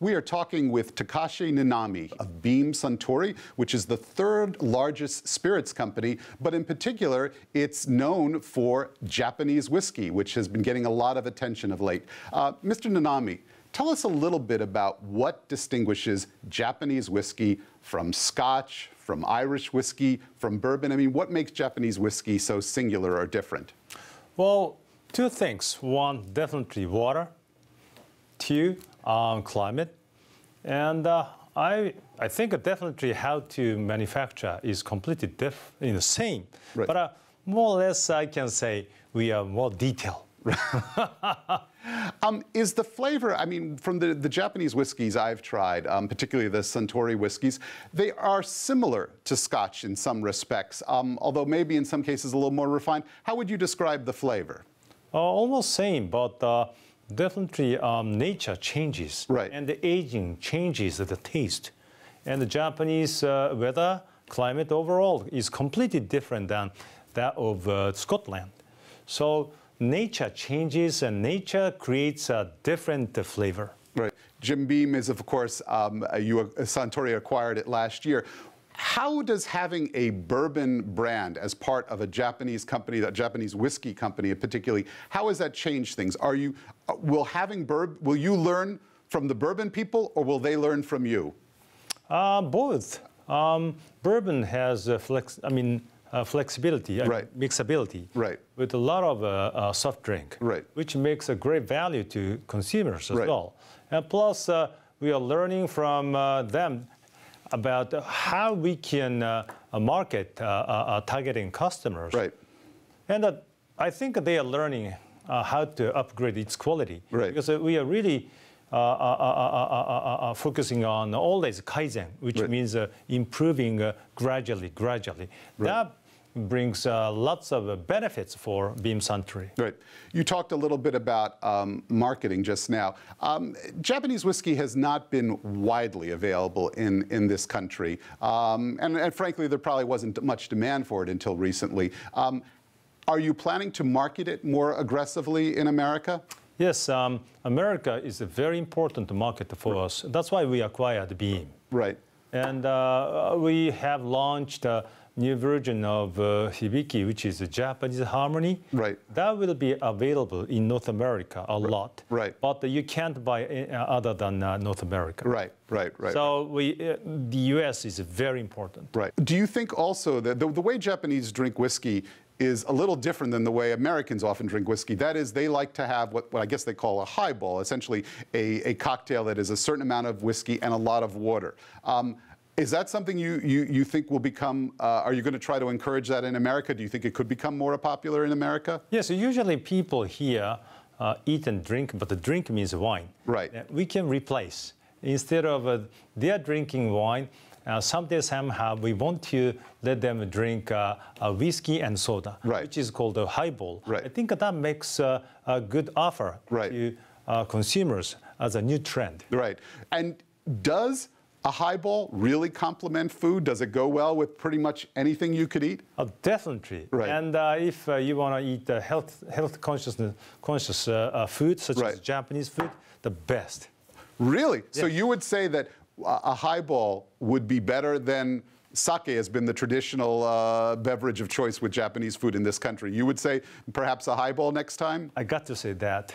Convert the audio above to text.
We are talking with Takeshi Niinami of Beam Suntory, which is the third largest spirits company, but in particular, it's known for Japanese whiskey, which has been getting a lot of attention of late. Mr. Niinami, tell us a little bit about what distinguishes Japanese whiskey from Scotch, from Irish whiskey, from bourbon. I mean, what makes Japanese whiskey so singular or different? Well, two things. One, definitely water. Two, climate. And I think definitely how to manufacture is completely the same. Right. But more or less, I can say we are more detailed. Is the flavor, I mean, from the Japanese whiskeys I've tried, particularly the Suntory whiskeys, they are similar to Scotch in some respects, although maybe in some cases a little more refined. How would you describe the flavor? Almost same, but definitely nature changes. Right. And the aging changes the taste. And the Japanese weather, climate overall is completely different than that of Scotland. So nature changes and nature creates a different flavor. Right. Jim Beam is, of course, Suntory acquired it last year. How does having a bourbon brand as part of a Japanese company, a Japanese whiskey company particularly, how has that changed things? Will you learn from the bourbon people, or will they learn from you? Both. Bourbon has flexibility, right. mixability, right. with a lot of soft drink, right. which makes a great value to consumers as right. well. And plus, we are learning from them about how we can market targeting customers. Right. And I think they are learning how to upgrade its quality. Right. Because we are really focusing on always Kaizen, which right. means improving gradually. Right. That brings lots of benefits for Beam Suntory. Right. You talked a little bit about marketing just now. Japanese whiskey has not been widely available in this country. And frankly, there probably wasn't much demand for it until recently. Are you planning to market it more aggressively in America? Yes, America is a very important market for us. That's why we acquired Beam. Right. And we have launched a new version of Hibiki, which is a Japanese harmony. Right. That will be available in North America a lot. Right. But you can't buy other than North America. Right. So the U.S. is very important. Right. Do you think also that the way Japanese drink whiskey is a little different than the way Americans often drink whiskey? That is, they like to have what I guess they call a highball, essentially a cocktail that is a certain amount of whiskey and a lot of water. Is that something you think will become, are you going to try to encourage that in America? Do you think it could become more popular in America? Yes, usually people here eat and drink, but the drink means wine. Right. We can replace. Instead of they are drinking wine, somehow we want to let them drink whiskey and soda, right. which is called a highball. Right. I think that makes a good offer right. to consumers as a new trend. Right. And does a highball really complement food? Does it go well with pretty much anything you could eat? Definitely. Right. And if you want to eat health conscious food, such right. as Japanese food, the best. Really? Yeah. So you would say that a highball would be better than sake has been the traditional beverage of choice with Japanese food in this country. You would say perhaps a highball next time? I got to say that.